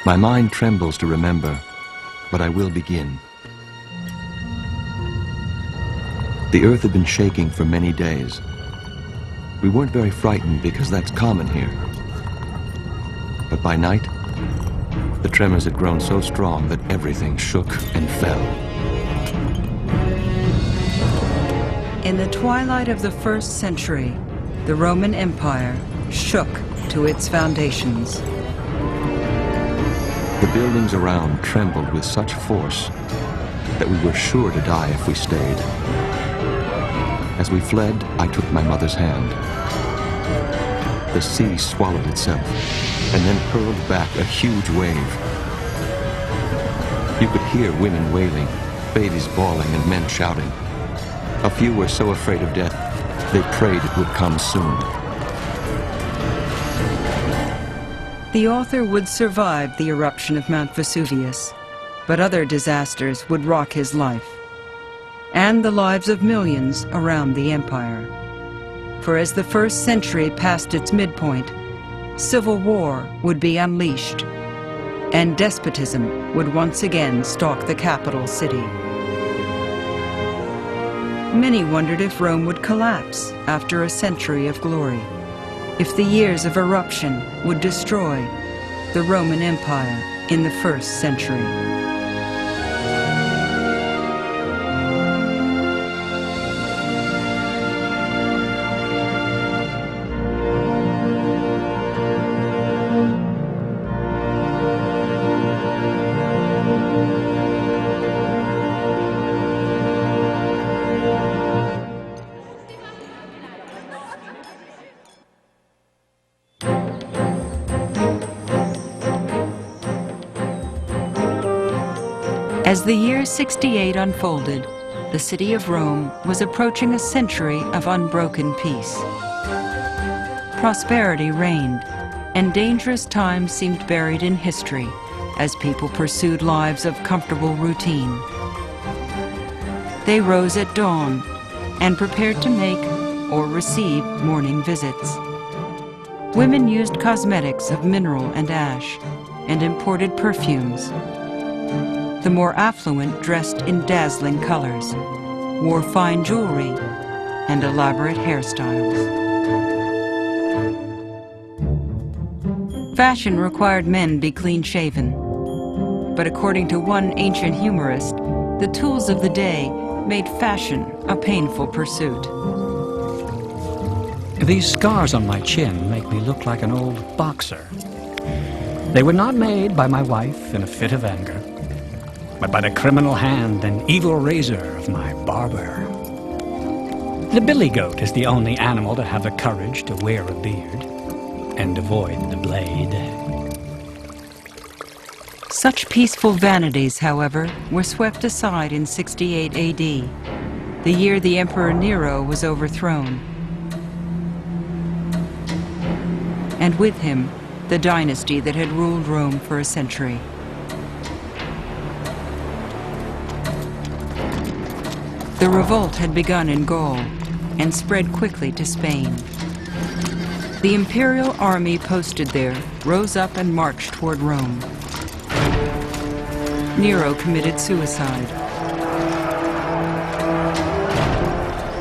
My mind trembles to remember, but I will begin. The earth had been shaking for many days. We weren't very frightened because that's common here. But by night, the tremors had grown so strong that everything shook and fell. In the twilight of the 1st century, the Roman Empire shook to its foundations. The buildings around trembled with such force that we were sure to die if we stayed. As we fled, I took my mother's hand. The sea swallowed itself and then hurled back a huge wave. You could hear women wailing, babies bawling, and men shouting. A few were so afraid of death, they prayed it would come soon. The author would survive the eruption of Mount Vesuvius, but other disasters would rock his life, and the lives of millions around the empire. For as the 1st century passed its midpoint, civil war would be unleashed, and despotism would once again stalk the capital city. Many wondered if Rome would collapse after a century of glory, if the years of eruption would destroy the Roman Empire in the 1st century. As the year 68 unfolded, the city of Rome was approaching a century of unbroken peace. Prosperity reigned, and dangerous times seemed buried in history as people pursued lives of comfortable routine. They rose at dawn and prepared to make or receive morning visits. Women used cosmetics of mineral and ash and imported perfumes. The more affluent dressed in dazzling colors, wore fine jewelry, and elaborate hairstyles. Fashion required men be clean-shaven, but according to one ancient humorist, the tools of the day made fashion a painful pursuit. These scars on my chin make me look like an old boxer. They were not made by my wife in a fit of anger, but by the criminal hand and evil razor of my barber. The billy goat is the only animal to have the courage to wear a beard and avoid the blade. Such peaceful vanities, however, were swept aside in 68 AD, the year the Emperor Nero was overthrown. And with him, the dynasty that had ruled Rome for a century. The revolt had begun in Gaul and spread quickly to Spain. The imperial army posted there rose up and marched toward Rome. Nero committed suicide.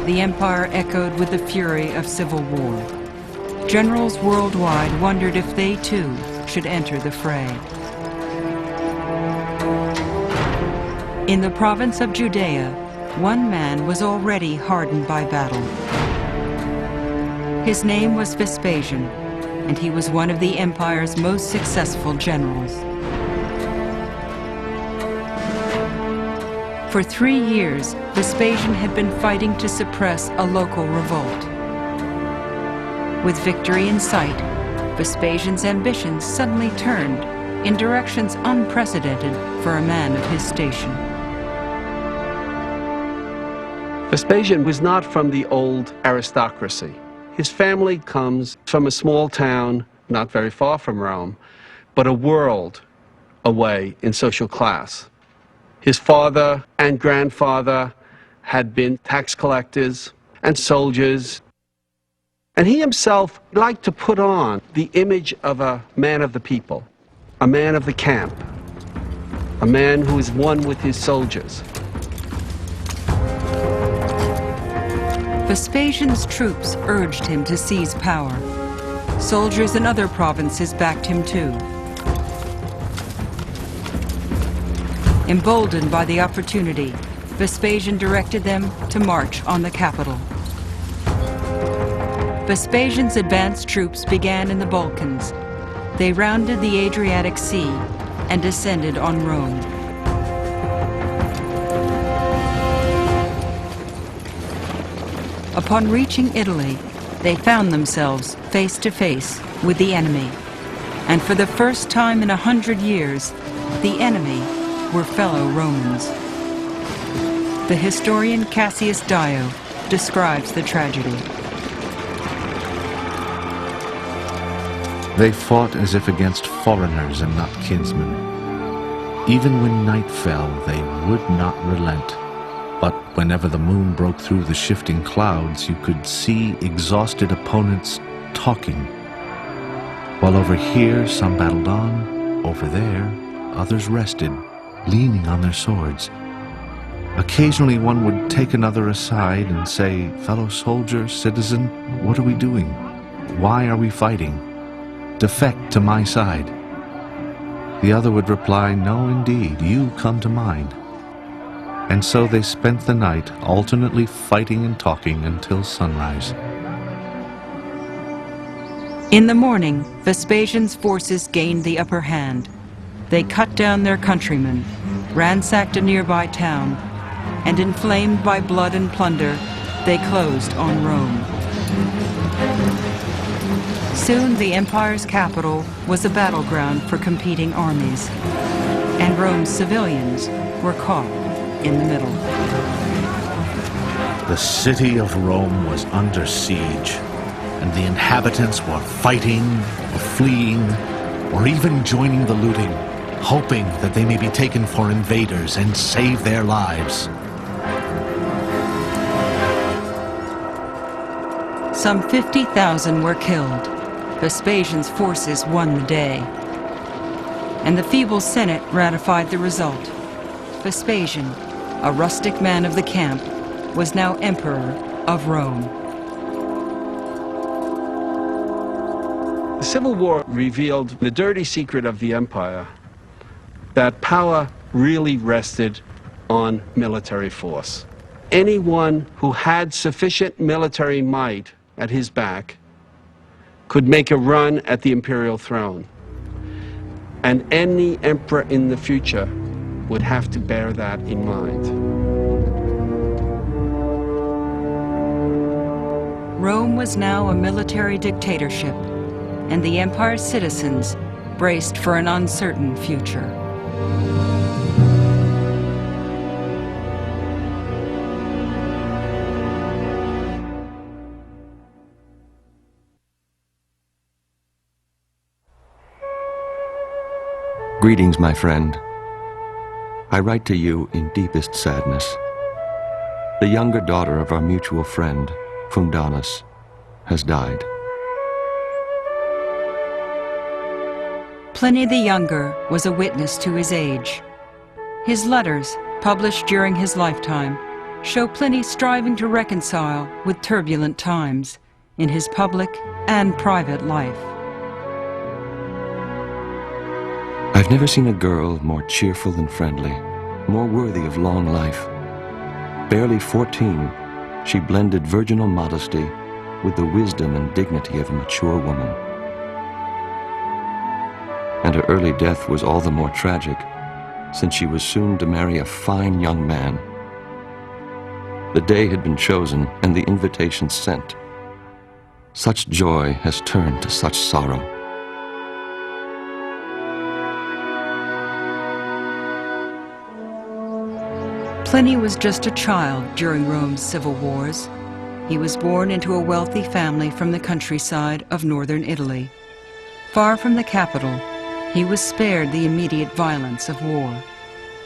The empire echoed with the fury of civil war. Generals worldwide wondered if they too should enter the fray. In the province of Judea, one man was already hardened by battle. His name was Vespasian, and he was one of the empire's most successful generals. For 3 years, Vespasian had been fighting to suppress a local revolt. With victory in sight, Vespasian's ambitions suddenly turned in directions unprecedented for a man of his station. Vespasian was not from the old aristocracy. His family comes from a small town not very far from Rome, but a world away in social class. His father and grandfather had been tax collectors and soldiers, and he himself liked to put on the image of a man of the people. a man of the camp, a man who is one with his soldiers. Vespasian's troops urged him to seize power. Soldiers in other provinces backed him too. Emboldened by the opportunity, Vespasian directed them to march on the capital. Vespasian's advanced troops began in the Balkans. They rounded the Adriatic Sea and descended on Rome. Upon reaching Italy, they found themselves face to face with the enemy. And for the first time in 100 years, the enemy were fellow Romans. The historian Cassius Dio describes the tragedy. They fought as if against foreigners and not kinsmen. Even when night fell, they would not relent. But whenever the moon broke through the shifting clouds, you could see exhausted opponents talking. While over here some battled on, over there others rested, leaning on their swords. Occasionally one would take another aside and say, "Fellow soldier, citizen, what are we doing? Why are we fighting? Defect to my side." The other would reply, "No, indeed, you come to mine." And so they spent the night alternately fighting and talking until sunrise. In the morning, Vespasian's forces gained the upper hand. They cut down their countrymen, ransacked a nearby town, and inflamed by blood and plunder, they closed on Rome. Soon the empire's capital was a battleground for competing armies, and Rome's civilians were caught in the middle. The city of Rome was under siege, and the inhabitants were fighting, or fleeing, or even joining the looting, hoping that they may be taken for invaders and save their lives. Some 50,000 were killed. Vespasian's forces won the day, and the feeble Senate ratified the result. Vespasian, a rustic man of the camp, was now emperor of Rome. The Civil War revealed the dirty secret of the empire, that power really rested on military force. Anyone who had sufficient military might at his back could make a run at the imperial throne. And any emperor in the future would have to bear that in mind. Rome was now a military dictatorship, and the empire's citizens braced for an uncertain future. Greetings, my friend. I write to you in deepest sadness. The younger daughter of our mutual friend, Fundanus, has died. Pliny the Younger was a witness to his age. His letters, published during his lifetime, show Pliny striving to reconcile with turbulent times in his public and private life. I've never seen a girl more cheerful and friendly, more worthy of long life. Barely 14, she blended virginal modesty with the wisdom and dignity of a mature woman. And her early death was all the more tragic, since she was soon to marry a fine young man. The day had been chosen and the invitation sent. Such joy has turned to such sorrow. Pliny was just a child during Rome's civil wars. He was born into a wealthy family from the countryside of northern Italy. Far from the capital, he was spared the immediate violence of war,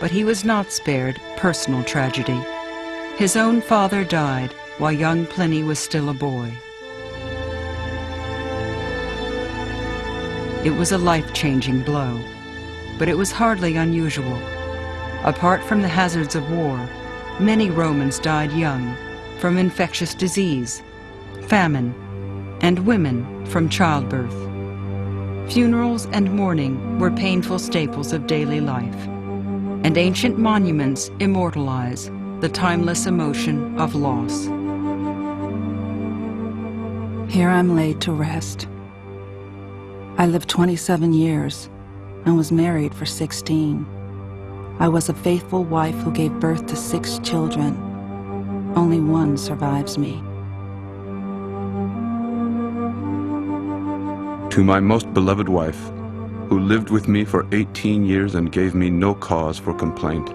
but he was not spared personal tragedy. His own father died while young Pliny was still a boy. It was a life-changing blow. but it was hardly unusual. Apart from the hazards of war, many Romans died young from infectious disease, famine, and women from childbirth. Funerals and mourning were painful staples of daily life, and ancient monuments immortalize the timeless emotion of loss. Here I'm laid to rest. I lived 27 years and was married for 16. I was a faithful wife who gave birth to 6 children. Only one survives me. To my most beloved wife, who lived with me for 18 years and gave me no cause for complaint.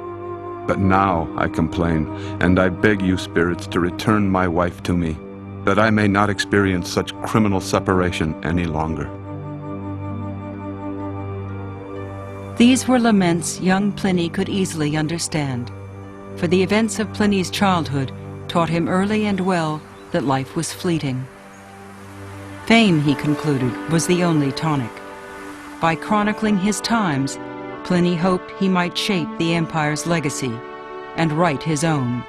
But now I complain, and I beg you, spirits, to return my wife to me, that I may not experience such criminal separation any longer. These were laments young Pliny could easily understand, for the events of Pliny's childhood taught him early and well that life was fleeting. Fame, he concluded, was the only tonic. By chronicling his times, Pliny hoped he might shape the empire's legacy and write his own.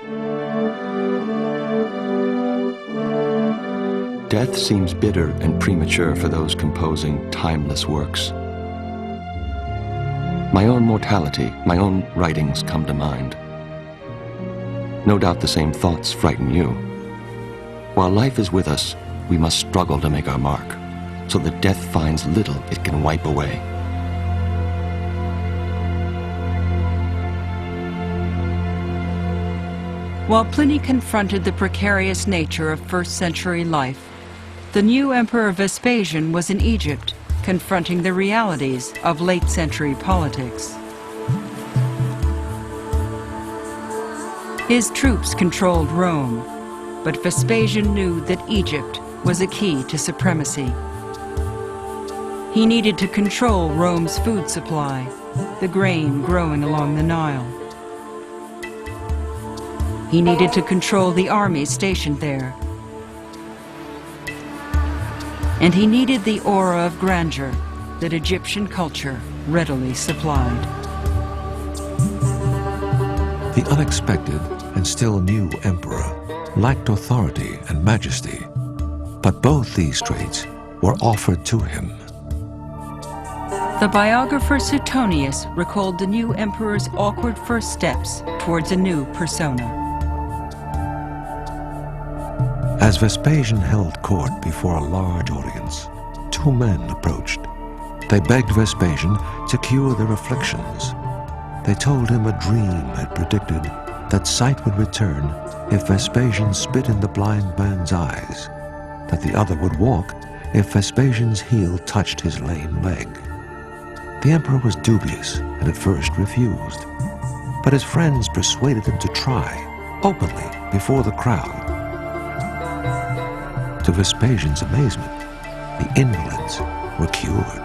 Death seems bitter and premature for those composing timeless works. My own mortality, my own writings come to mind. No doubt the same thoughts frighten you. While life is with us, we must struggle to make our mark, so that death finds little it can wipe away. While Pliny confronted the precarious nature of first-century life, the new emperor Vespasian was in Egypt, confronting the realities of late-century politics. His troops controlled Rome, but Vespasian knew that Egypt was a key to supremacy. He needed to control Rome's food supply, the grain growing along the Nile. He needed to control the armies stationed there. And he needed the aura of grandeur that Egyptian culture readily supplied. The unexpected and still new emperor lacked authority and majesty, but both these traits were offered to him. The biographer Suetonius recalled the new emperor's awkward first steps towards a new persona. As Vespasian held court before a large audience, 2 men approached. They begged Vespasian to cure their afflictions. They told him a dream had predicted that sight would return if Vespasian spit in the blind man's eyes, that the other would walk if Vespasian's heel touched his lame leg. The emperor was dubious and at first refused, but his friends persuaded him to try, openly, before the crowd. To Vespasian's amazement, the invalids were cured.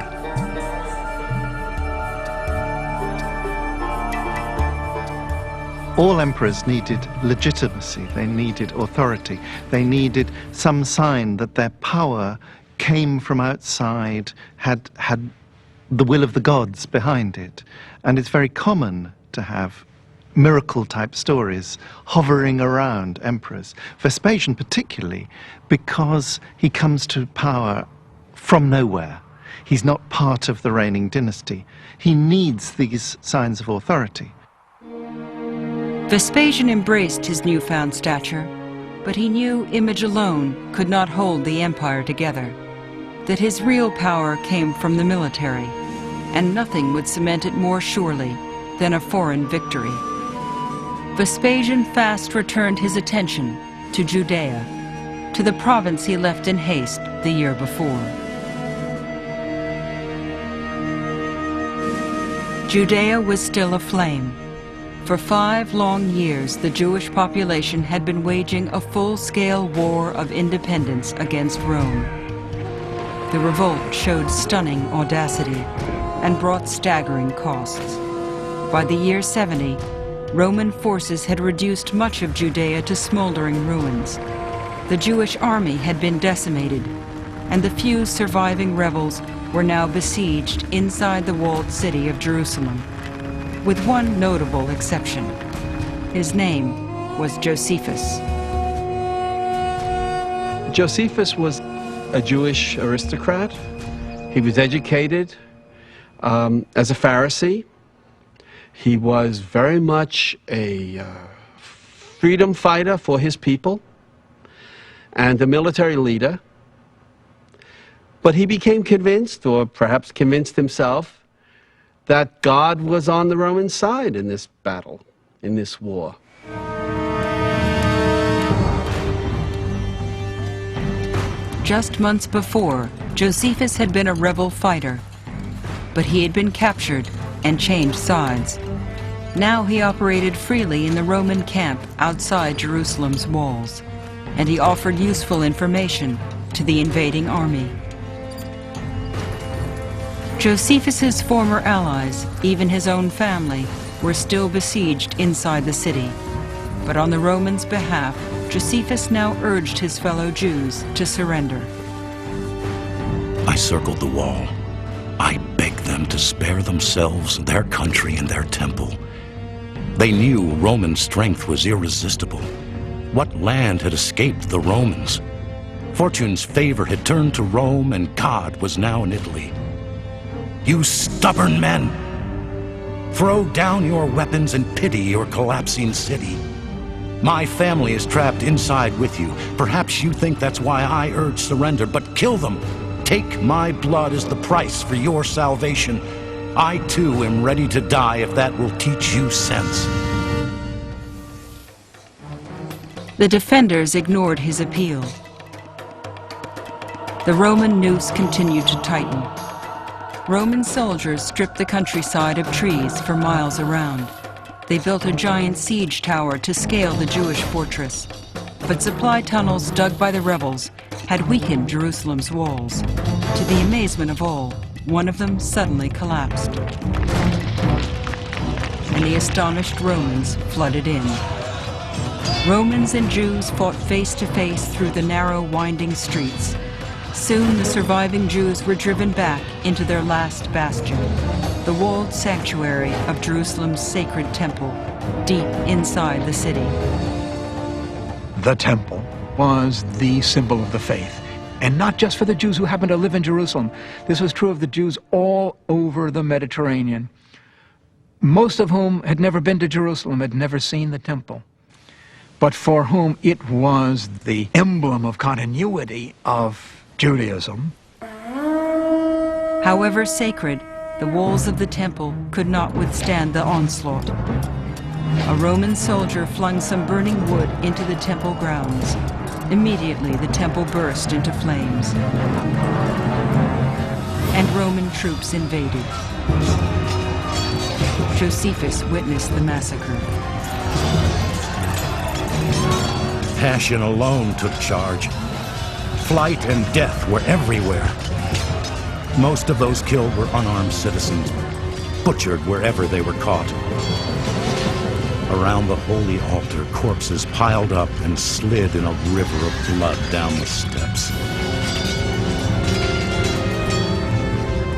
All emperors needed legitimacy, they needed authority, they needed some sign that their power came from outside, had the will of the gods behind it. And it's very common to have miracle-type stories hovering around emperors. Vespasian particularly, because he comes to power from nowhere. He's not part of the reigning dynasty. He needs these signs of authority. Vespasian embraced his newfound stature, but he knew image alone could not hold the empire together, that his real power came from the military, and nothing would cement it more surely than a foreign victory. Vespasian fast returned his attention to Judea, to the province he left in haste the year before. Judea was still aflame. For 5 long years, the Jewish population had been waging a full-scale war of independence against Rome. The revolt showed stunning audacity and brought staggering costs. By the year 70, Roman forces had reduced much of Judea to smoldering ruins. The Jewish army had been decimated, and the few surviving rebels were now besieged inside the walled city of Jerusalem, with one notable exception. His name was Josephus. Josephus was a Jewish aristocrat. He was educated as a Pharisee. He was very much a freedom fighter for his people and a military leader. But he became convinced, or perhaps convinced himself, that God was on the Roman side in this battle, in this war. Just months before, Josephus had been a rebel fighter, but he had been captured and changed sides. Now he operated freely in the Roman camp outside Jerusalem's walls, and he offered useful information to the invading army. Josephus's former allies, even his own family, were still besieged inside the city. But on the Romans' behalf, Josephus now urged his fellow Jews to surrender. I circled the wall. I begged them to spare themselves, their country, and their temple. They knew Roman strength was irresistible. What land had escaped the Romans? Fortune's favor had turned to Rome, and God was now in Italy. You stubborn men! Throw down your weapons and pity your collapsing city. My family is trapped inside with you. Perhaps you think that's why I urge surrender, but kill them. Take my blood as the price for your salvation. I too am ready to die if that will teach you sense. The defenders ignored his appeal. The Roman noose continued to tighten. Roman soldiers stripped the countryside of trees for miles around. They built a giant siege tower to scale the Jewish fortress. But supply tunnels dug by the rebels had weakened Jerusalem's walls. To the amazement of all, one of them suddenly collapsed. And the astonished Romans flooded in. Romans and Jews fought face to face through the narrow, winding streets. Soon the surviving Jews were driven back into their last bastion, the walled sanctuary of Jerusalem's sacred temple, deep inside the city. The temple was the symbol of the faith, and not just for the Jews who happened to live in Jerusalem. This was true of the Jews all over the Mediterranean, most of whom had never been to Jerusalem, had never seen the temple, but for whom it was the emblem of continuity of Judaism. However sacred, the walls of the temple could not withstand the onslaught. A Roman soldier flung some burning wood into the temple grounds. Immediately, the temple burst into flames, and Roman troops invaded. Josephus witnessed the massacre. Passion alone took charge. Flight and death were everywhere. Most of those killed were unarmed citizens, butchered wherever they were caught. Around the holy altar, corpses piled up and slid in a river of blood down the steps.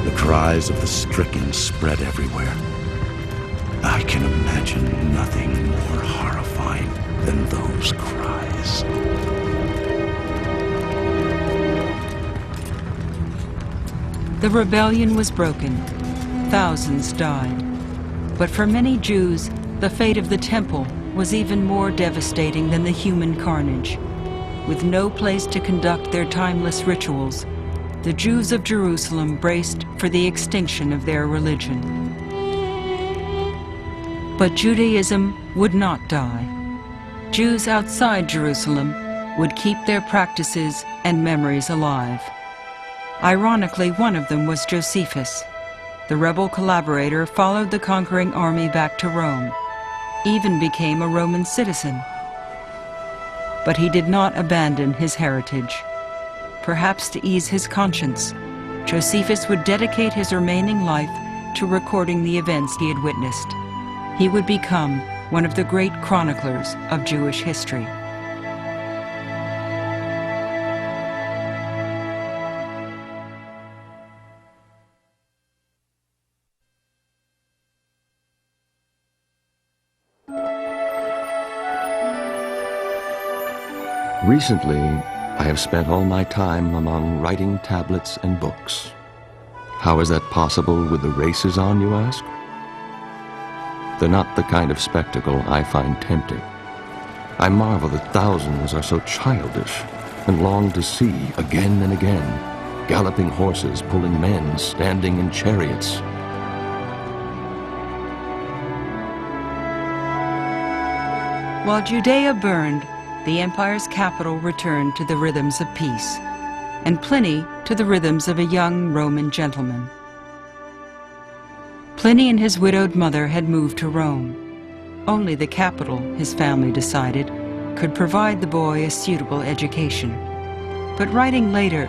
The cries of the stricken spread everywhere. I can imagine nothing more horrifying than those cries. The rebellion was broken. Thousands died. But for many Jews, the fate of the temple was even more devastating than the human carnage. With no place to conduct their timeless rituals, the Jews of Jerusalem braced for the extinction of their religion. But Judaism would not die. Jews outside Jerusalem would keep their practices and memories alive. Ironically, one of them was Josephus. The rebel collaborator followed the conquering army back to Rome, even became a Roman citizen. But he did not abandon his heritage. Perhaps to ease his conscience, Josephus would dedicate his remaining life to recording the events he had witnessed. He would become one of the great chroniclers of Jewish history. Recently, I have spent all my time among writing tablets and books. How is that possible with the races on, you ask? They're not the kind of spectacle I find tempting. I marvel that thousands are so childish and long to see again and again galloping horses pulling men standing in chariots. While Judea burned, the empire's capital returned to the rhythms of peace, and Pliny to the rhythms of a young Roman gentleman. Pliny and his widowed mother had moved to Rome. Only the capital, his family decided, could provide the boy a suitable education. But writing later,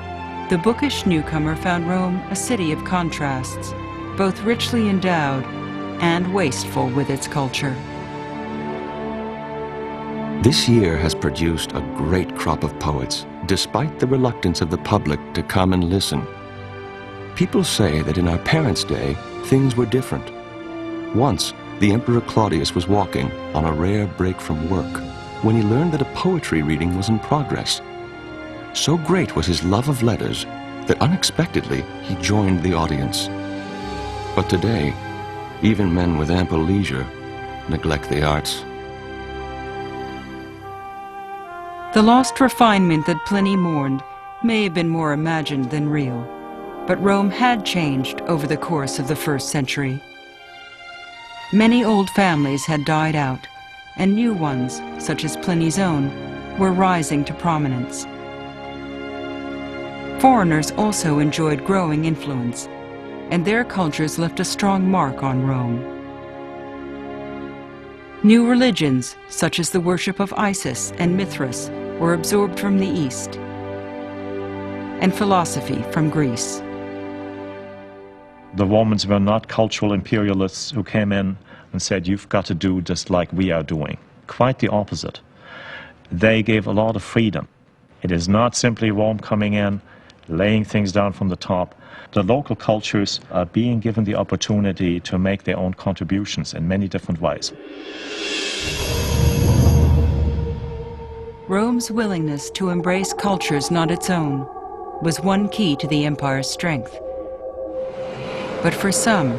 the bookish newcomer found Rome a city of contrasts, both richly endowed and wasteful with its culture. This year has produced a great crop of poets, despite the reluctance of the public to come and listen. People say that in our parents' day, things were different. Once, the Emperor Claudius was walking on a rare break from work when he learned that a poetry reading was in progress. So great was his love of letters that unexpectedly he joined the audience. But today, even men with ample leisure neglect the arts. The lost refinement that Pliny mourned may have been more imagined than real, but Rome had changed over the course of the 1st century. Many old families had died out, and new ones, such as Pliny's own, were rising to prominence. Foreigners also enjoyed growing influence, and their cultures left a strong mark on Rome. New religions, such as the worship of Isis and Mithras, were absorbed from the East, and philosophy from Greece. The Romans were not cultural imperialists who came in and said, you've got to do just like we are doing. Quite the opposite. They gave a lot of freedom. It is not simply Rome coming in, laying things down from the top. The local cultures are being given the opportunity to make their own contributions in many different ways. Rome's willingness to embrace cultures not its own was one key to the empire's strength. But for some,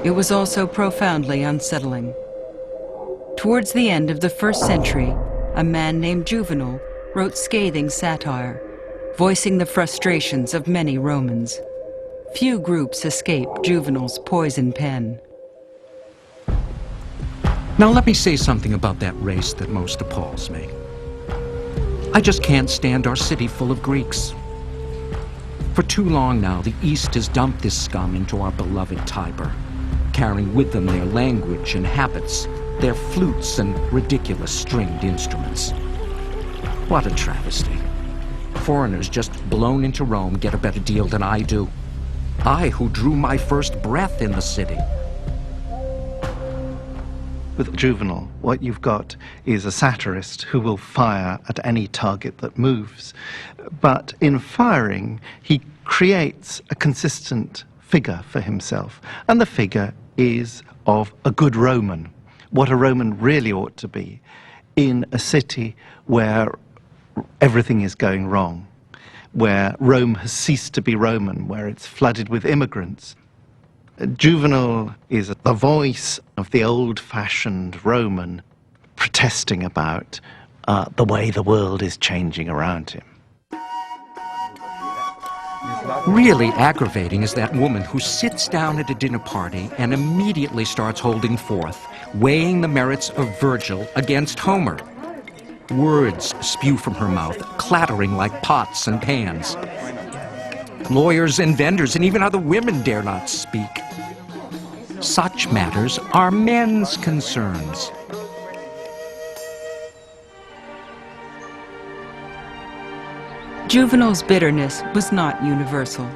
it was also profoundly unsettling. Towards the end of the 1st century, a man named Juvenal wrote scathing satire, voicing the frustrations of many Romans. Few groups escaped Juvenal's poison pen. Now let me say something about that race that most appalls me. I just can't stand our city full of Greeks. For too long now, the East has dumped this scum into our beloved Tiber, carrying with them their language and habits, their flutes and ridiculous stringed instruments. What a travesty. Foreigners just blown into Rome get a better deal than I do. I, who drew my first breath in the city. With Juvenal, what you've got is a satirist who will fire at any target that moves. But in firing, he creates a consistent figure for himself. And the figure is of a good Roman, what a Roman really ought to be, in a city where everything is going wrong, where Rome has ceased to be Roman, where it's flooded with immigrants. Juvenal is the voice of the old-fashioned Roman protesting about the way the world is changing around him. Really aggravating is that woman who sits down at a dinner party and immediately starts holding forth, weighing the merits of Virgil against Homer. Words spew from her mouth, clattering like pots and pans. Lawyers and vendors and even other women dare not speak. Such matters are men's concerns. Juvenal's bitterness was not universal.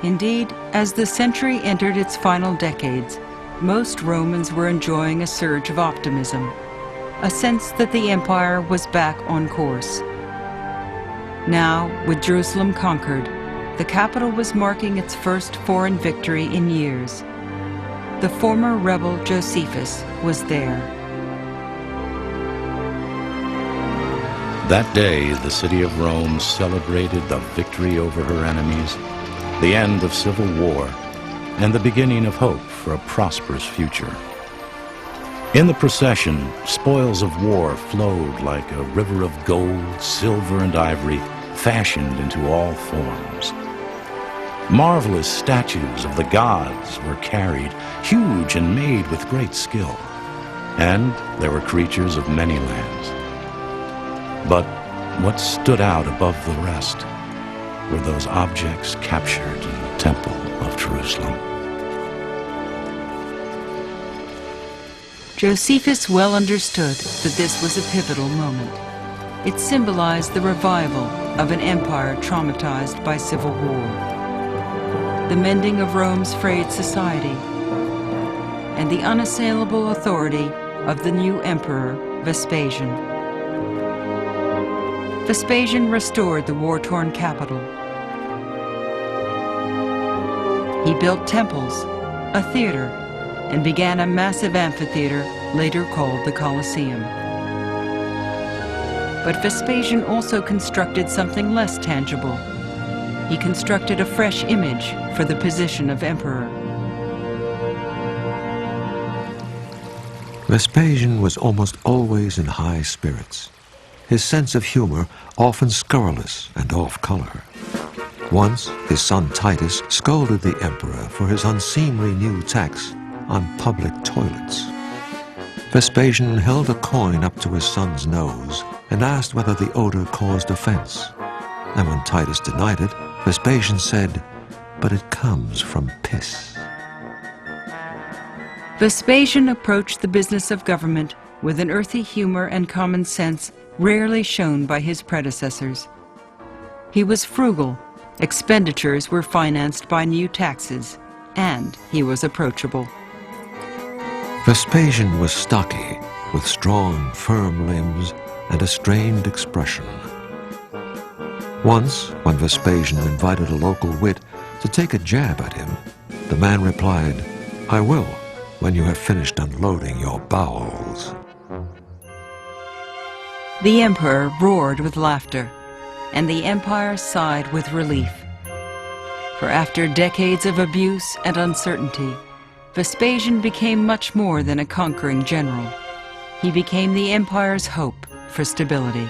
Indeed, as the century entered its final decades, most Romans were enjoying a surge of optimism, a sense that the empire was back on course. Now, with Jerusalem conquered, the capital was marking its first foreign victory in years. The former rebel Josephus was there. That day, the city of Rome celebrated the victory over her enemies, the end of civil war, and the beginning of hope for a prosperous future. In the procession, spoils of war flowed like a river of gold, silver, and ivory, fashioned into all forms. Marvelous statues of the gods were carried, huge and made with great skill, and there were creatures of many lands. But what stood out above the rest were those objects captured in the Temple of Jerusalem. Josephus well understood that this was a pivotal moment. It symbolized the revival of an empire traumatized by civil war, the mending of Rome's frayed society, and the unassailable authority of the new emperor, Vespasian. Vespasian restored the war-torn capital. He built temples, a theater, and began a massive amphitheater later called the Colosseum. But Vespasian also constructed something less tangible. He constructed a fresh image for the position of emperor. Vespasian was almost always in high spirits. His sense of humor often scurrilous and off-color. Once, his son Titus scolded the emperor for his unseemly new tax on public toilets. Vespasian held a coin up to his son's nose and asked whether the odor caused offense. And when Titus denied it, Vespasian said, "But it comes from piss." Vespasian approached the business of government with an earthy humor and common sense rarely shown by his predecessors. He was frugal, expenditures were financed by new taxes, and he was approachable. Vespasian was stocky, with strong, firm limbs and a strained expression. Once, when Vespasian invited a local wit to take a jab at him, the man replied, "I will, when you have finished unloading your bowels." The emperor roared with laughter, and the empire sighed with relief. For after decades of abuse and uncertainty, Vespasian became much more than a conquering general. He became the empire's hope for stability.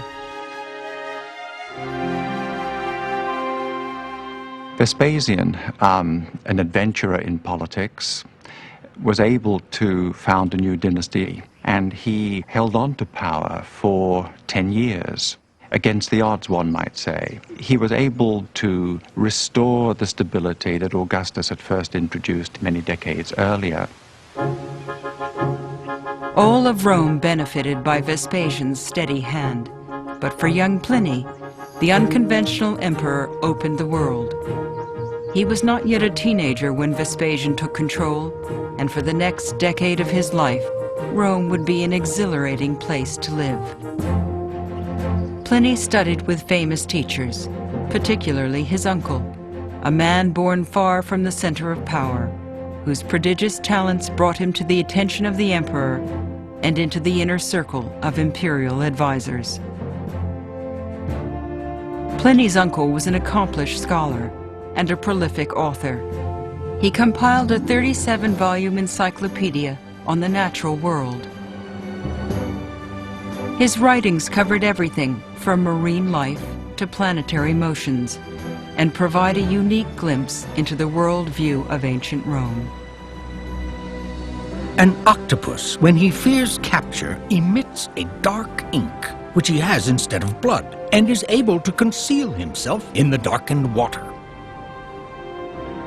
Vespasian, an adventurer in politics, was able to found a new dynasty, and he held on to power for 10 years. Against the odds, one might say. He was able to restore the stability that Augustus had first introduced many decades earlier. All of Rome benefited by Vespasian's steady hand, but for young Pliny, the unconventional emperor opened the world. He was not yet a teenager when Vespasian took control, and for the next decade of his life, Rome would be an exhilarating place to live. Pliny studied with famous teachers, particularly his uncle, a man born far from the center of power, whose prodigious talents brought him to the attention of the emperor and into the inner circle of imperial advisors. Pliny's uncle was an accomplished scholar and a prolific author. He compiled a 37-volume encyclopedia on the natural world. His writings covered everything from marine life to planetary motions and provide a unique glimpse into the world view of ancient Rome. An octopus, when he fears capture, emits a dark ink, which he has instead of blood, and is able to conceal himself in the darkened water.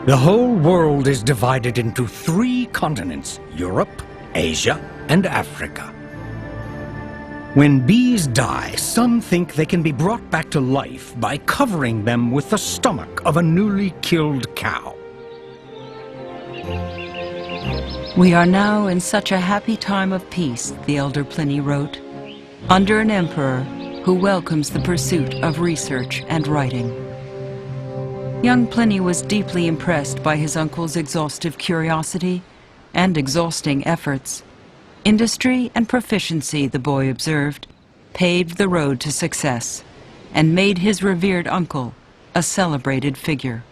The whole world is divided into 3 continents: Europe, Asia, and Africa. When bees die, some think they can be brought back to life by covering them with the stomach of a newly killed cow. We are now in such a happy time of peace, the elder Pliny wrote, under an emperor who welcomes the pursuit of research and writing. Young Pliny was deeply impressed by his uncle's exhaustive curiosity and exhausting efforts. Industry and proficiency, the boy observed, paved the road to success and made his revered uncle a celebrated figure.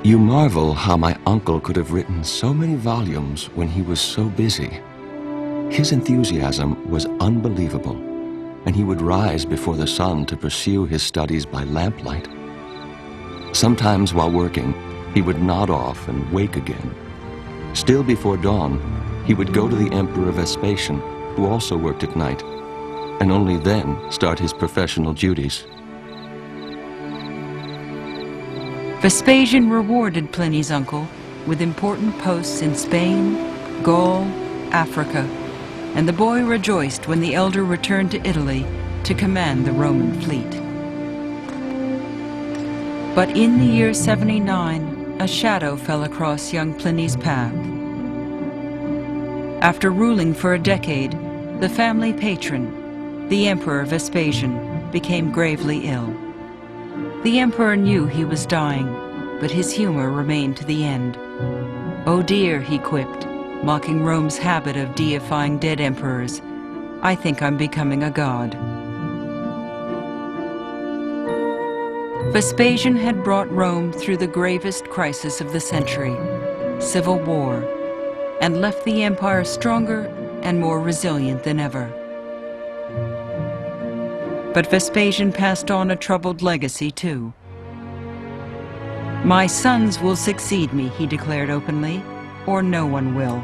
You marvel how my uncle could have written so many volumes when he was so busy. His enthusiasm was unbelievable, and he would rise before the sun to pursue his studies by lamplight. Sometimes while working, he would nod off and wake again. Still before dawn, he would go to the Emperor Vespasian, who also worked at night, and only then start his professional duties. Vespasian rewarded Pliny's uncle with important posts in Spain, Gaul, Africa, and the boy rejoiced when the elder returned to Italy to command the Roman fleet. But in the year 79, a shadow fell across young Pliny's path. After ruling for a decade, the family patron, the Emperor Vespasian, became gravely ill. The emperor knew he was dying, but his humor remained to the end. "Oh dear," he quipped, mocking Rome's habit of deifying dead emperors, "I think I'm becoming a god." Vespasian had brought Rome through the gravest crisis of the century, civil war, and left the empire stronger and more resilient than ever. But Vespasian passed on a troubled legacy too. "My sons will succeed me," he declared openly, "or no one will."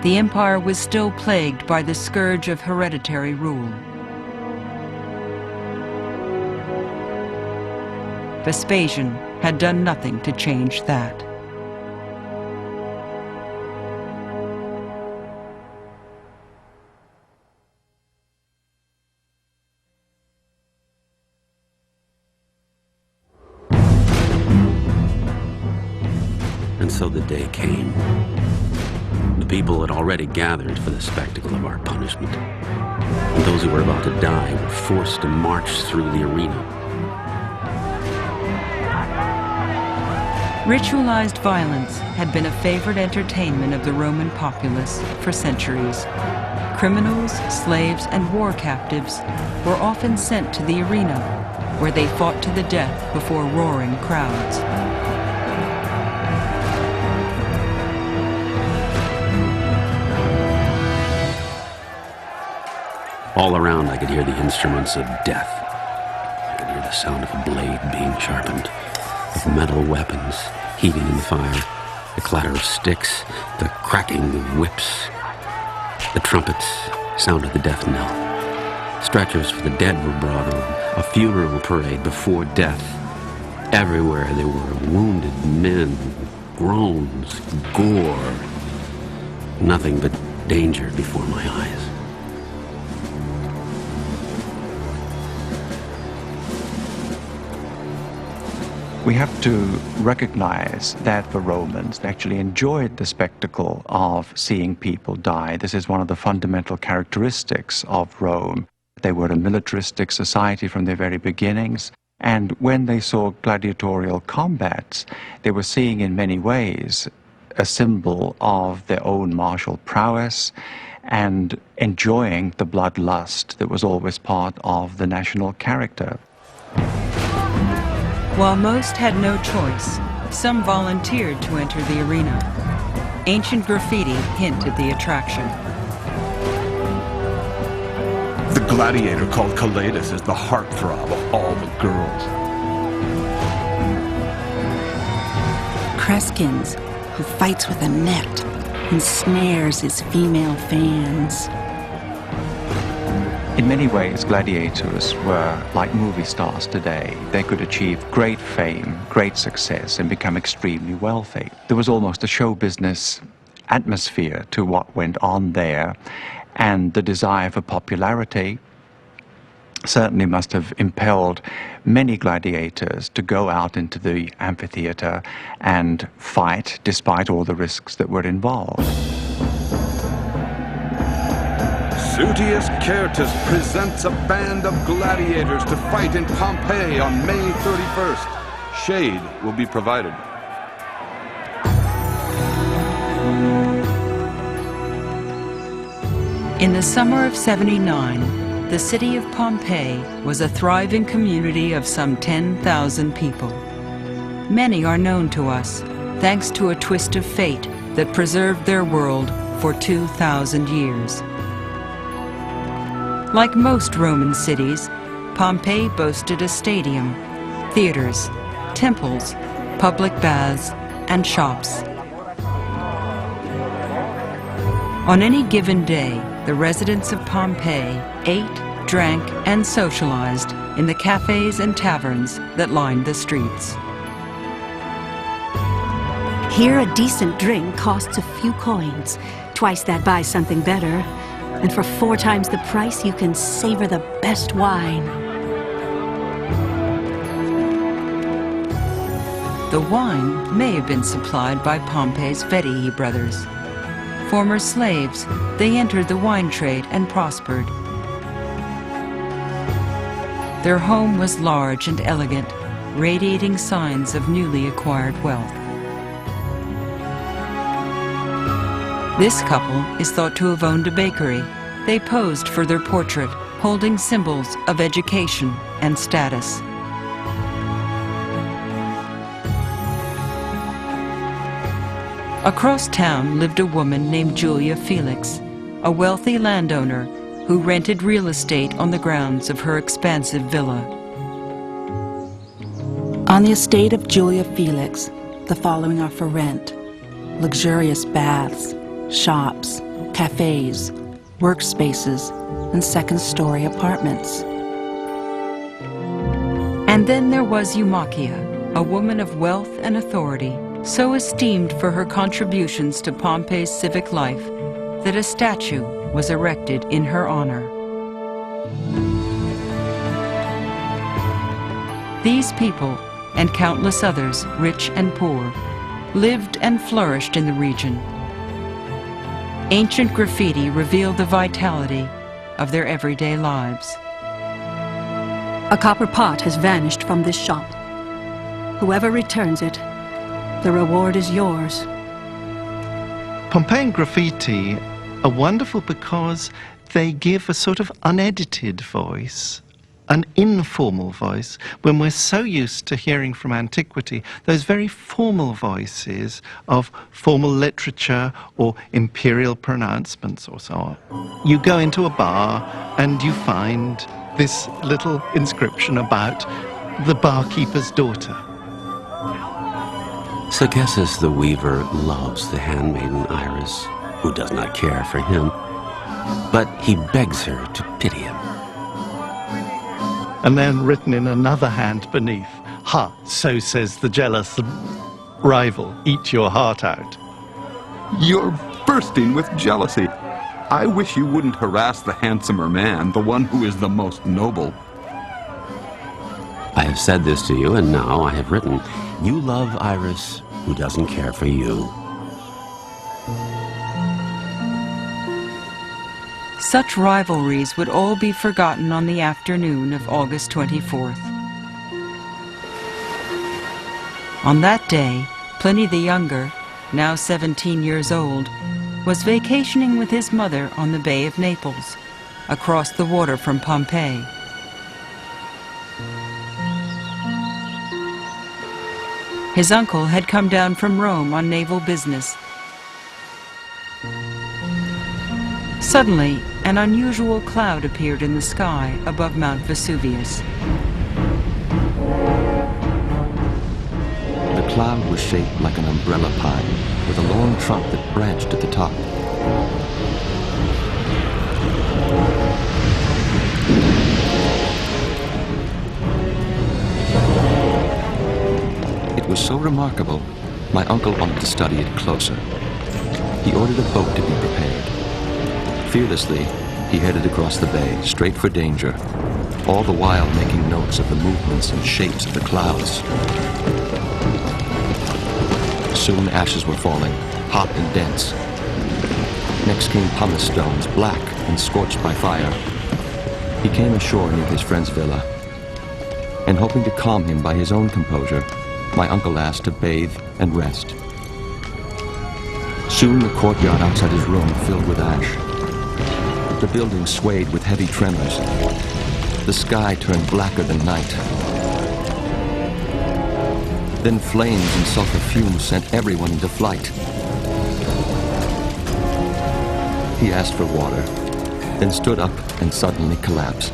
The empire was still plagued by the scourge of hereditary rule. Vespasian had done nothing to change that. And so the day came. The people had already gathered for the spectacle of our punishment, and those who were about to die were forced to march through the arena. Ritualized violence had been a favorite entertainment of the Roman populace for centuries. Criminals, slaves, and war captives were often sent to the arena, where they fought to the death before roaring crowds. All around I could hear the instruments of death. I could hear the sound of a blade being sharpened, of metal weapons heating in the fire, the clatter of sticks, the cracking of whips. The trumpets sounded the death knell. Stretchers for the dead were brought on, a funeral parade before death. Everywhere there were wounded men, groans, gore. Nothing but danger before my eyes. We have to recognize that the Romans actually enjoyed the spectacle of seeing people die. This is one of the fundamental characteristics of Rome. They were a militaristic society from their very beginnings, and when they saw gladiatorial combats, they were seeing in many ways a symbol of their own martial prowess and enjoying the bloodlust that was always part of the national character. While most had no choice, some volunteered to enter the arena. Ancient graffiti hint at the attraction. The gladiator called Caladus is the heartthrob of all the girls. Creskins, who fights with a net and snares his female fans. In many ways, gladiators were like movie stars today. They could achieve great fame, great success, and become extremely wealthy. There was almost a show business atmosphere to what went on there, and the desire for popularity certainly must have impelled many gladiators to go out into the amphitheater and fight despite all the risks that were involved. Sutius Certus presents a band of gladiators to fight in Pompeii on May 31st. Shade will be provided. In the summer of '79, the city of Pompeii was a thriving community of some 10,000 people. Many are known to us, thanks to a twist of fate that preserved their world for 2,000 years. Like most Roman cities, Pompeii boasted a stadium, theaters, temples, public baths, and shops. On any given day, the residents of Pompeii ate, drank, and socialized in the cafes and taverns that lined the streets. Here, a decent drink costs a few coins. Twice that buys something better. And for 4 times the price, you can savor the best wine. The wine may have been supplied by Pompeii's Vettii brothers. Former slaves, they entered the wine trade and prospered. Their home was large and elegant, radiating signs of newly acquired wealth. This couple is thought to have owned a bakery. They posed for their portrait, holding symbols of education and status. Across town lived a woman named Julia Felix, a wealthy landowner who rented real estate on the grounds of her expansive villa. On the estate of Julia Felix, the following are for rent: luxurious baths, shops, cafes, workspaces, and second-story apartments. And then there was Eumachia, a woman of wealth and authority, so esteemed for her contributions to Pompeii's civic life that a statue was erected in her honor. These people, and countless others, rich and poor, lived and flourished in the region. Ancient graffiti revealed the vitality of their everyday lives. A copper pot has vanished from this shop. Whoever returns it, the reward is yours. Pompeian graffiti are wonderful because they give a sort of unedited voice, an informal voice, when we're so used to hearing from antiquity those very formal voices of formal literature or imperial pronouncements or so on. You go into a bar and you find this little inscription about the barkeeper's daughter. Sagessus the weaver loves the handmaiden Iris, who does not care for him, but he begs her to pity him. And then written in another hand beneath, "Ha, so says the jealous rival, eat your heart out." You're bursting with jealousy. I wish you wouldn't harass the handsomer man, the one who is the most noble. I have said this to you, and now I have written, you love Iris, who doesn't care for you. Such rivalries would all be forgotten on the afternoon of August 24th. On that day, Pliny the Younger, now 17 years old, was vacationing with his mother on the Bay of Naples, across the water from Pompeii. His uncle had come down from Rome on naval business. Suddenly, an unusual cloud appeared in the sky above Mount Vesuvius. The cloud was shaped like an umbrella pine, with a long trunk that branched at the top. It was so remarkable, my uncle wanted to study it closer. He ordered a boat to be prepared. Fearlessly, he headed across the bay, straight for danger, all the while making notes of the movements and shapes of the clouds. Soon ashes were falling, hot and dense. Next came pumice stones, black and scorched by fire. He came ashore near his friend's villa, and hoping to calm him by his own composure, my uncle asked to bathe and rest. Soon the courtyard outside his room filled with ash. The buildings swayed with heavy tremors. The sky turned blacker than night. Then flames and sulfur fumes sent everyone into flight. He asked for water, then stood up and suddenly collapsed,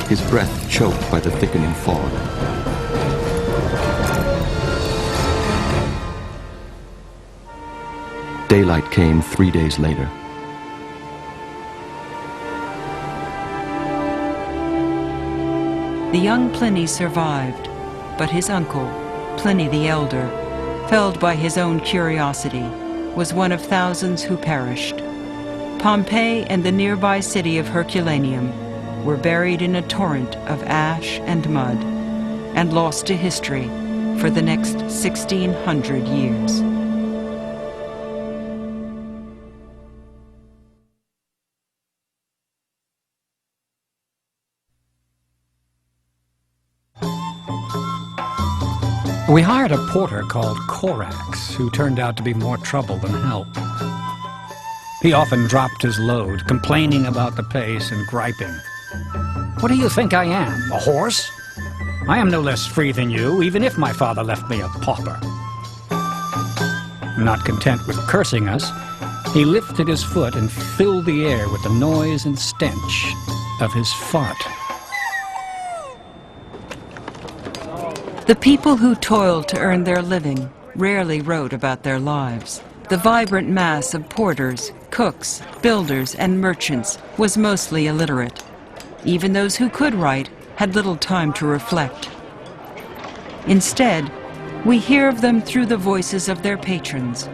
his breath choked by the thickening fog. Daylight came 3 days later. The young Pliny survived, but his uncle, Pliny the Elder, felled by his own curiosity, was one of thousands who perished. Pompeii and the nearby city of Herculaneum were buried in a torrent of ash and mud and lost to history for the next 1,600 years. We hired a porter called Corax, who turned out to be more trouble than help. He often dropped his load, complaining about the pace and griping. "What do you think I am, a horse? I am no less free than you, even if my father left me a pauper." Not content with cursing us, he lifted his foot and filled the air with the noise and stench of his fart. The people who toiled to earn their living rarely wrote about their lives. The vibrant mass of porters, cooks, builders, and merchants was mostly illiterate. Even those who could write had little time to reflect. Instead, we hear of them through the voices of their patrons,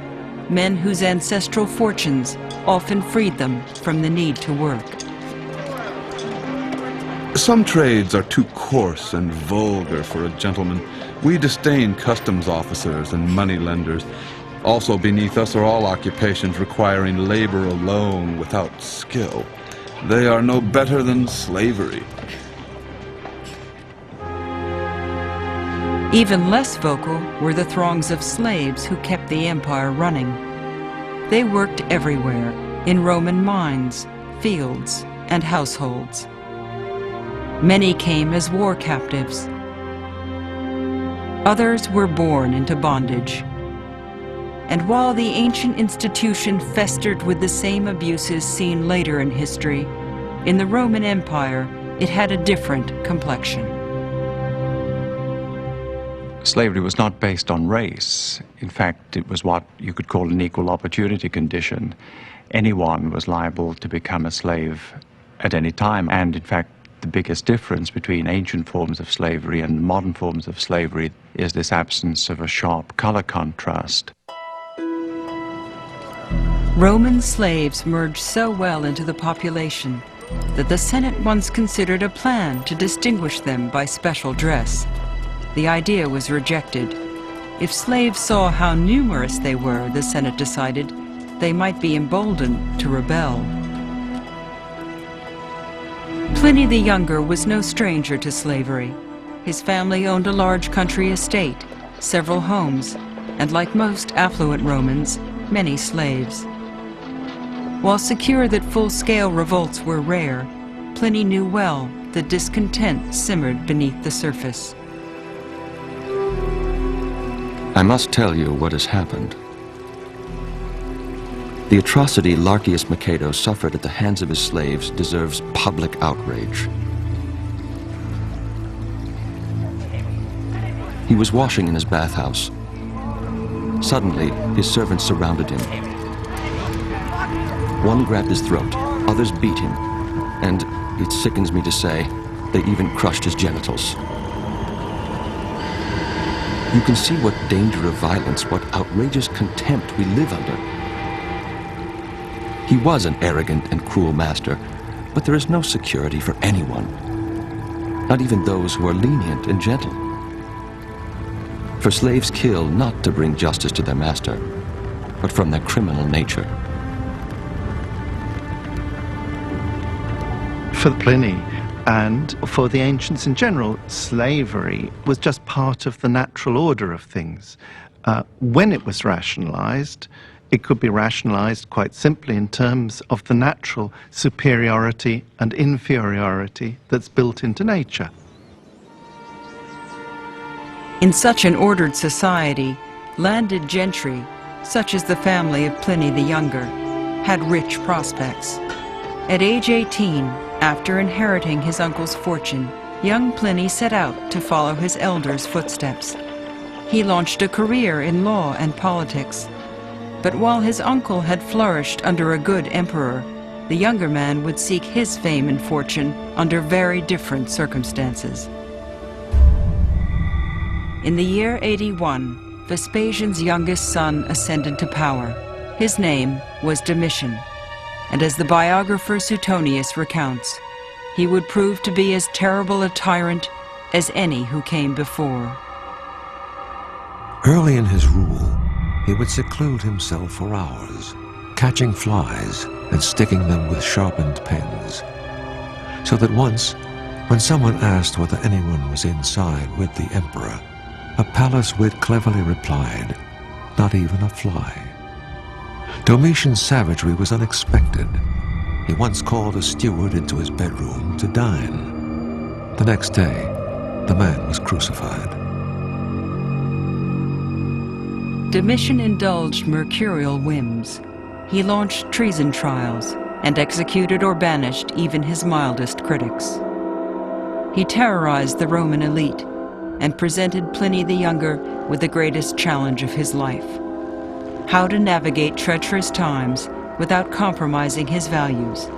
men whose ancestral fortunes often freed them from the need to work. Some trades are too coarse and vulgar for a gentleman. We disdain customs officers and moneylenders. Also beneath us are all occupations requiring labor alone without skill. They are no better than slavery. Even less vocal were the throngs of slaves who kept the empire running. They worked everywhere, in Roman mines, fields, and households. Many came as war captives. Others were born into bondage. And while the ancient institution festered with the same abuses seen later in history, in the Roman Empire, it had a different complexion. Slavery was not based on race. In fact, it was what you could call an equal opportunity condition. Anyone was liable to become a slave at any time, and in fact, the biggest difference between ancient forms of slavery and modern forms of slavery is this absence of a sharp color contrast. Roman slaves merged so well into the population that the Senate once considered a plan to distinguish them by special dress. The idea was rejected. If slaves saw how numerous they were, the Senate decided, they might be emboldened to rebel. Pliny the Younger was no stranger to slavery. His family owned a large country estate, several homes, and like most affluent Romans, many slaves. While secure that full-scale revolts were rare, Pliny knew well that discontent simmered beneath the surface. I must tell you what has happened. The atrocity Larcius Macedo suffered at the hands of his slaves deserves public outrage. He was washing in his bathhouse. Suddenly, his servants surrounded him. One grabbed his throat, others beat him, and, it sickens me to say, they even crushed his genitals. You can see what danger of violence, what outrageous contempt we live under. He was an arrogant and cruel master, but there is no security for anyone, not even those who are lenient and gentle. For slaves kill not to bring justice to their master, but from their criminal nature. For Pliny and for the ancients in general, slavery was just part of the natural order of things. When it was rationalized, It could be rationalized quite simply in terms of the natural superiority and inferiority that's built into nature. In such an ordered society, landed gentry, such as the family of Pliny the Younger, had rich prospects. At age 18, after inheriting his uncle's fortune, young Pliny set out to follow his elder's footsteps. He launched a career in law and politics. But while his uncle had flourished under a good emperor, the younger man would seek his fame and fortune under very different circumstances. In the year 81, Vespasian's youngest son ascended to power. His name was Domitian, and as the biographer Suetonius recounts, he would prove to be as terrible a tyrant as any who came before. Early in his rule, he would seclude himself for hours, catching flies and sticking them with sharpened pens, so that once, when someone asked whether anyone was inside with the emperor, a palace wit cleverly replied, "Not even a fly." Domitian's savagery was unexpected. He once called a steward into his bedroom to dine. The next day, the man was crucified. Domitian indulged mercurial whims. He launched treason trials and executed or banished even his mildest critics. He terrorized the Roman elite and presented Pliny the Younger with the greatest challenge of his life: how to navigate treacherous times without compromising his values,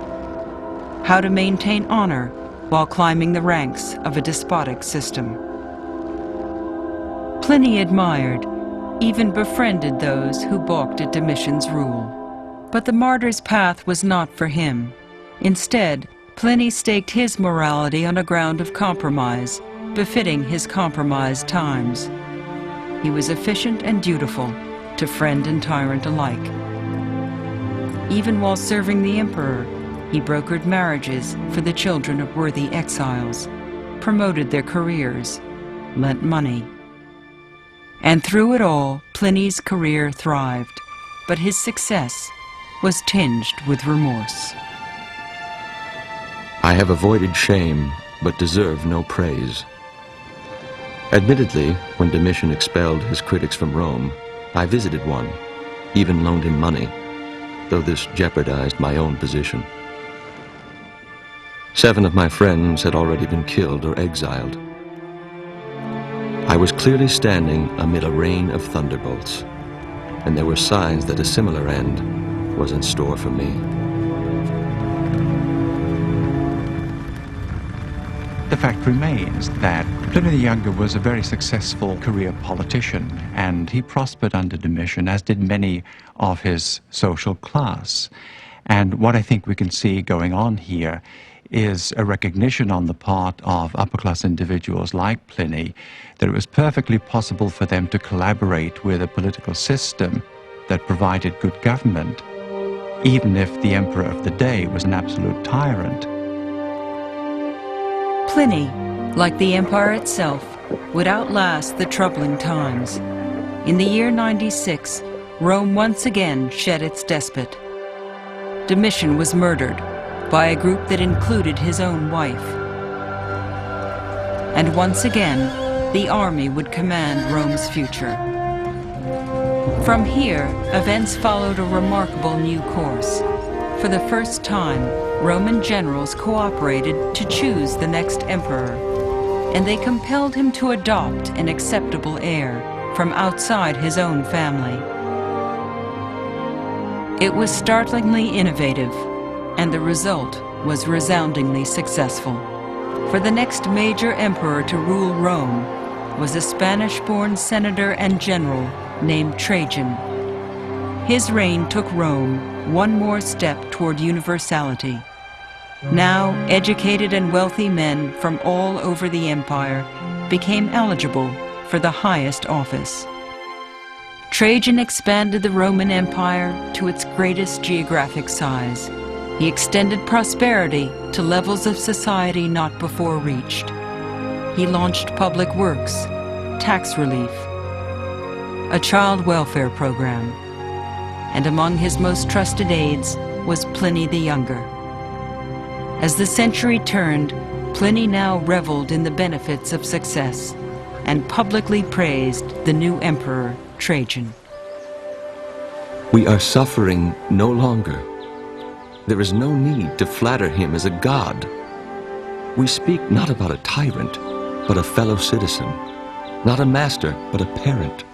how to maintain honor while climbing the ranks of a despotic system. Pliny admired, even befriended those who balked at Domitian's rule. But the martyr's path was not for him. Instead, Pliny staked his morality on a ground of compromise, befitting his compromised times. He was efficient and dutiful to friend and tyrant alike. Even while serving the emperor, he brokered marriages for the children of worthy exiles, promoted their careers, lent money. And through it all, Pliny's career thrived, but his success was tinged with remorse. I have avoided shame, but deserve no praise. Admittedly, when Domitian expelled his critics from Rome, I visited one, even loaned him money, though this jeopardized my own position. 7 of my friends had already been killed or exiled. I was clearly standing amid a rain of thunderbolts, and there were signs that a similar end was in store for me. The fact remains that Pliny the Younger was a very successful career politician, and he prospered under Domitian, as did many of his social class. And what I think we can see going on here is a recognition on the part of upper-class individuals like Pliny that it was perfectly possible for them to collaborate with a political system that provided good government, even if the emperor of the day was an absolute tyrant. Pliny, like the empire itself, would outlast the troubling times. In the year 96, Rome once again shed its despot. Domitian was murdered by a group that included his own wife. And once again, the army would command Rome's future. From here, events followed a remarkable new course. For the first time, Roman generals cooperated to choose the next emperor, and they compelled him to adopt an acceptable heir from outside his own family. It was startlingly innovative, and the result was resoundingly successful. For the next major emperor to rule Rome was a Spanish-born senator and general named Trajan. His reign took Rome one more step toward universality. Now, educated and wealthy men from all over the empire became eligible for the highest office. Trajan expanded the Roman Empire to its greatest geographic size. He extended prosperity to levels of society not before reached. He launched public works, tax relief, a child welfare program, and among his most trusted aides was Pliny the Younger. As the century turned, Pliny now reveled in the benefits of success and publicly praised the new emperor, Trajan. We are suffering no longer. There is no need to flatter him as a god. We speak not about a tyrant, but a fellow citizen, not a master, but a parent.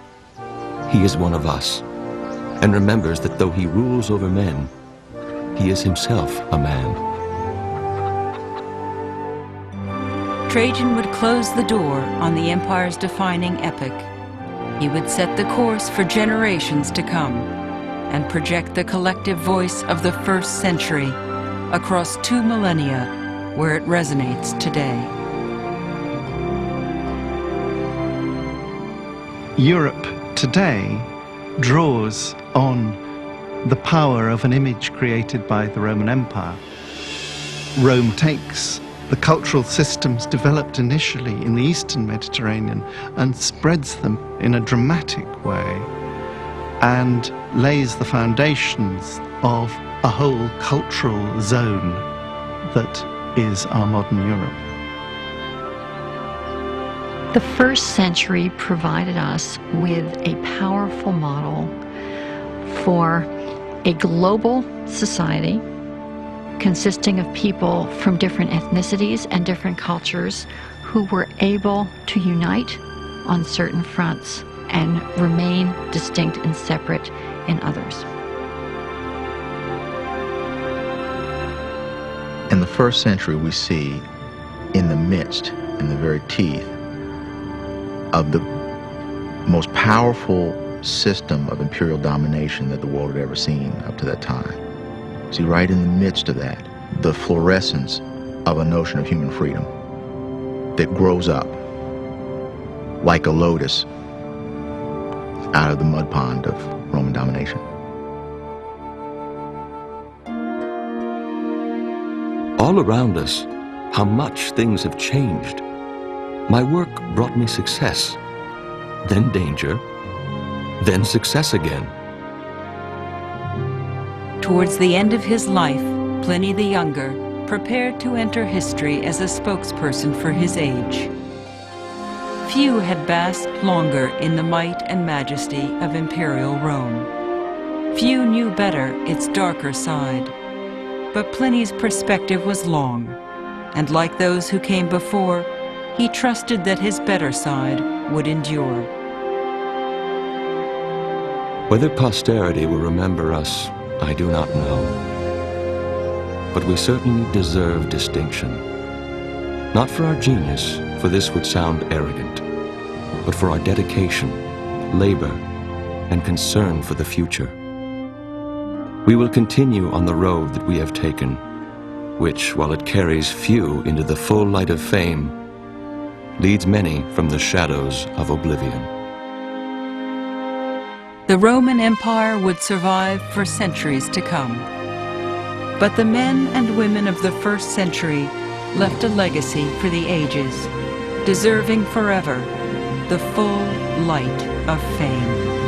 He is one of us, and remembers that though he rules over men, he is himself a man. Trajan would close the door on the empire's defining epoch. He would set the course for generations to come and project the collective voice of the first century across 2 millennia where it resonates today. Europe today draws on the power of an image created by the Roman Empire. Rome takes the cultural systems developed initially in the Eastern Mediterranean and spreads them in a dramatic way and lays the foundations of a whole cultural zone that is our modern Europe. The first century provided us with a powerful model for a global society consisting of people from different ethnicities and different cultures who were able to unite on certain fronts and remain distinct and separate in others. In the first century, we see in the midst, in the very teeth of the most powerful system of imperial domination that the world had ever seen up to that time. See, right in the midst of that, the fluorescence of a notion of human freedom that grows up like a lotus out of the mud pond of Roman domination. All around us, how much things have changed. My work brought me success, then danger, then success again. Towards the end of his life, Pliny the Younger prepared to enter history as a spokesperson for his age. Few had basked longer in the might and majesty of imperial Rome. Few knew better its darker side. But Pliny's perspective was long, and like those who came before, he trusted that his better side would endure. Whether posterity will remember us, I do not know. But we certainly deserve distinction. Not for our genius, for this would sound arrogant, but for our dedication, labor, and concern for the future. We will continue on the road that we have taken, which, while it carries few into the full light of fame, leads many from the shadows of oblivion. The Roman Empire would survive for centuries to come. But the men and women of the first century left a legacy for the ages, deserving forever the full light of fame.